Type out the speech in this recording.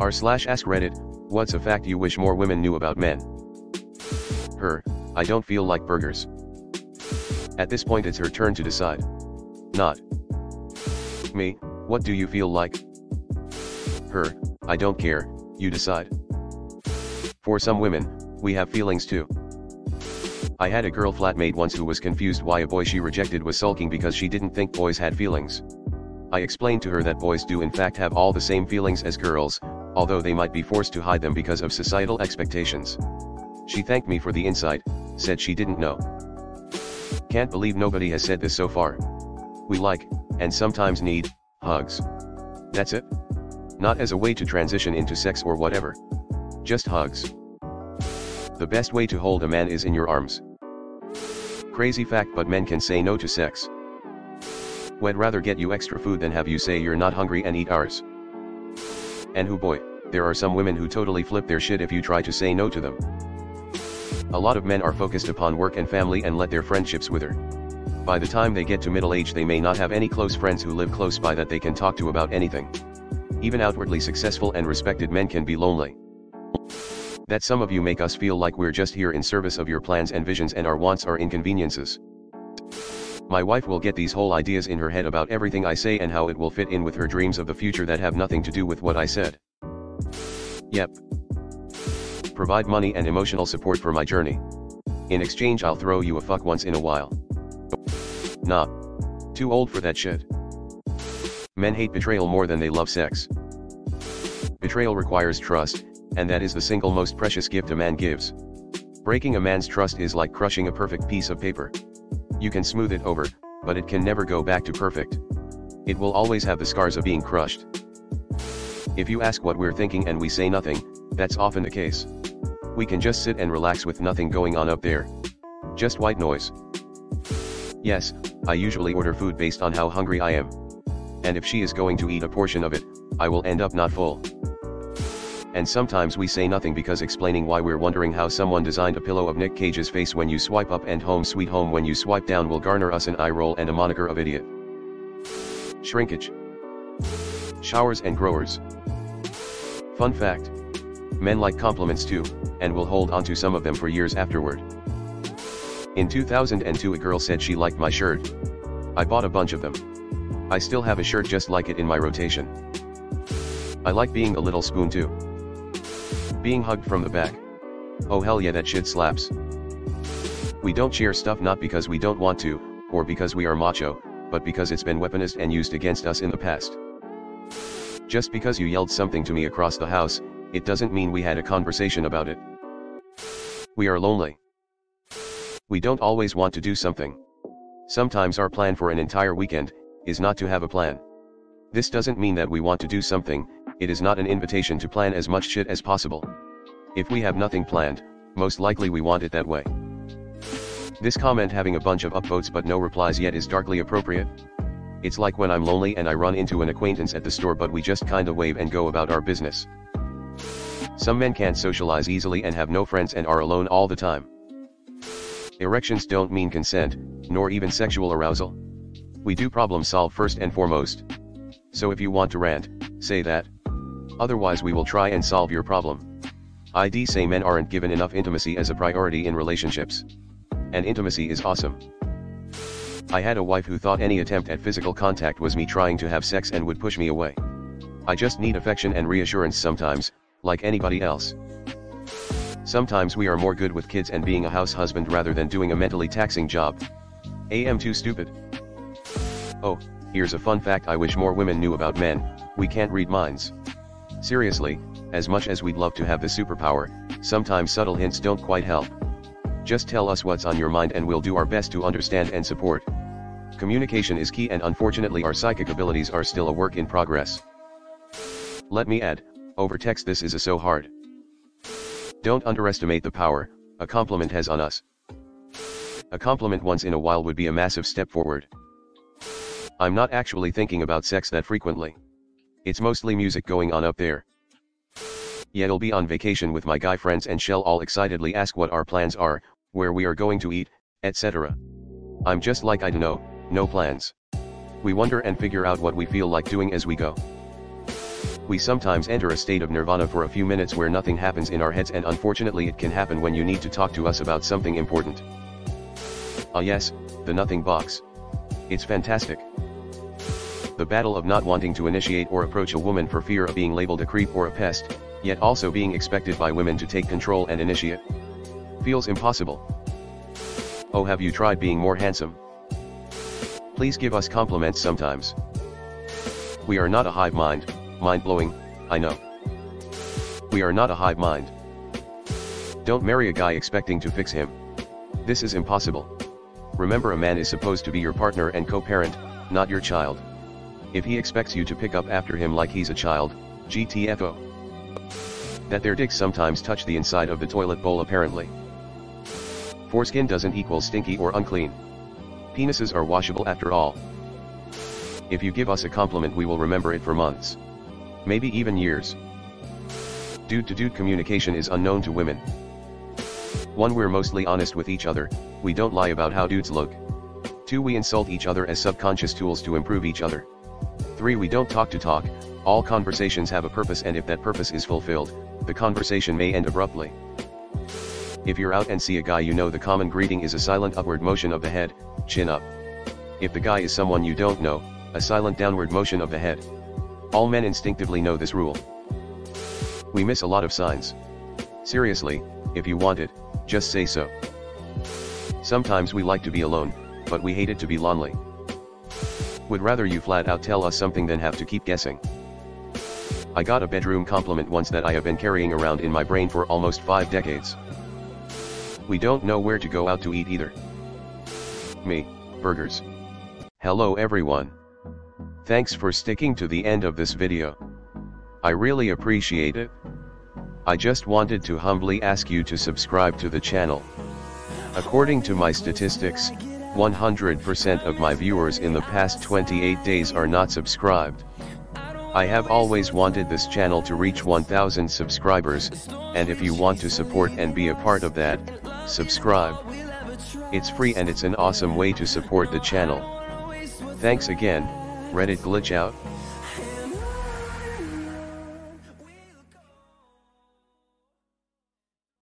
r/AskReddit, what's a fact you wish more women knew about men? Her, I don't feel like burgers. At this point it's her turn to decide. Not me, what do you feel like? Her, I don't care, you decide. For some women, we have feelings too. I had a girl flatmate once who was confused why a boy she rejected was sulking because she didn't think boys had feelings. I explained to her that boys do in fact have all the same feelings as girls, although they might be forced to hide them because of societal expectations. She thanked me for the insight, said she didn't know. Can't believe nobody has said this so far. We like, and sometimes need, hugs. That's it? Not as a way to transition into sex or whatever. Just hugs. The best way to hold a man is in your arms. Crazy fact, but men can say no to sex. We'd rather get you extra food than have you say you're not hungry and eat ours. And who boy, there are some women who totally flip their shit if you try to say no to them. A lot of men are focused upon work and family and let their friendships wither. By the time they get to middle age they may not have any close friends who live close by that they can talk to about anything. Even outwardly successful and respected men can be lonely. That some of you make us feel like we're just here in service of your plans and visions and our wants are inconveniences. My wife will get these whole ideas in her head about everything I say and how it will fit in with her dreams of the future that have nothing to do with what I said. Yep. Provide money and emotional support for my journey. In exchange I'll throw you a fuck once in a while. Nah. Too old for that shit. Men hate betrayal more than they love sex. Betrayal requires trust, and that is the single most precious gift a man gives. Breaking a man's trust is like crushing a perfect piece of paper. You can smooth it over, but it can never go back to perfect. It will always have the scars of being crushed. If you ask what we're thinking and we say nothing, that's often the case. We can just sit and relax with nothing going on up there. Just white noise. Yes, I usually order food based on how hungry I am. And if she is going to eat a portion of it, I will end up not full. And sometimes we say nothing because explaining why we're wondering how someone designed a pillow of Nick Cage's face when you swipe up and Home Sweet Home when you swipe down will garner us an eye roll and a moniker of idiot. Shrinkage. Showers and growers. Fun fact. Men like compliments too, and will hold on to some of them for years afterward. In 2002 a girl said she liked my shirt. I bought a bunch of them. I still have a shirt just like it in my rotation. I like being a little spoon too. Being hugged from the back. Oh hell yeah, that shit slaps. We don't share stuff not because we don't want to, or because we are macho, but because it's been weaponized and used against us in the past. Just because you yelled something to me across the house, it doesn't mean we had a conversation about it. We are lonely. We don't always want to do something. Sometimes our plan for an entire weekend is not to have a plan. This doesn't mean that we want to do something, it is not an invitation to plan as much shit as possible. If we have nothing planned, most likely we want it that way. This comment having a bunch of upvotes but no replies yet is darkly appropriate. It's like when I'm lonely and I run into an acquaintance at the store but we just kinda wave and go about our business. Some men can't socialize easily and have no friends and are alone all the time. Erections don't mean consent, nor even sexual arousal. We do problem solve first and foremost. So if you want to rant, say that. Otherwise we will try and solve your problem. I'd say men aren't given enough intimacy as a priority in relationships. And intimacy is awesome. I had a wife who thought any attempt at physical contact was me trying to have sex and would push me away. I just need affection and reassurance sometimes, like anybody else. Sometimes we are more good with kids and being a house husband rather than doing a mentally taxing job. I'm too stupid. Oh, here's a fun fact I wish more women knew about men: we can't read minds. Seriously, as much as we'd love to have the superpower, sometimes subtle hints don't quite help. Just tell us what's on your mind and we'll do our best to understand and support. Communication is key and unfortunately our psychic abilities are still a work in progress. Let me add, over text this is so hard. Don't underestimate the power a compliment has on us. A compliment once in a while would be a massive step forward. I'm not actually thinking about sex that frequently. It's mostly music going on up there. Yeah, I'll be on vacation with my guy friends and shall all excitedly ask what our plans are, where we are going to eat, etc. I'm just like I don't know, no plans. We wonder and figure out what we feel like doing as we go. We sometimes enter a state of nirvana for a few minutes where nothing happens in our heads, and unfortunately it can happen when you need to talk to us about something important. Ah yes, the nothing box. It's fantastic. The battle of not wanting to initiate or approach a woman for fear of being labeled a creep or a pest, yet also being expected by women to take control and initiate. Feels impossible. Oh, have you tried being more handsome? Please give us compliments sometimes. We are not a hive mind. Mind-blowing, I know. We are not a hive mind. Don't marry a guy expecting to fix him. This is impossible. Remember, a man is supposed to be your partner and co-parent, not your child. If he expects you to pick up after him like he's a child, GTFO. That their dicks sometimes touch the inside of the toilet bowl apparently. Foreskin doesn't equal stinky or unclean. Penises are washable after all. If you give us a compliment, we will remember it for months. Maybe even years. Dude-to-dude communication is unknown to women. 1. We're mostly honest with each other, we don't lie about how dudes look. 2. We insult each other as subconscious tools to improve each other. 3. We don't talk to talk, all conversations have a purpose, and if that purpose is fulfilled, the conversation may end abruptly. If you're out and see a guy you know, the common greeting is a silent upward motion of the head, chin up. If the guy is someone you don't know, a silent downward motion of the head. All men instinctively know this rule. We miss a lot of signs. Seriously, if you want it, just say so. Sometimes we like to be alone, but we hate it to be lonely. Would rather you flat out tell us something than have to keep guessing. I got a bedroom compliment once that I have been carrying around in my brain for almost 5 decades. We don't know where to go out to eat either. Me, burgers. Hello everyone. Thanks for sticking to the end of this video. I really appreciate it. I just wanted to humbly ask you to subscribe to the channel. According to my statistics, 100% of my viewers in the past 28 days are not subscribed. I have always wanted this channel to reach 1000 subscribers, and if you want to support and be a part of that, subscribe. It's free and it's an awesome way to support the channel. Thanks again. Reddit glitch out.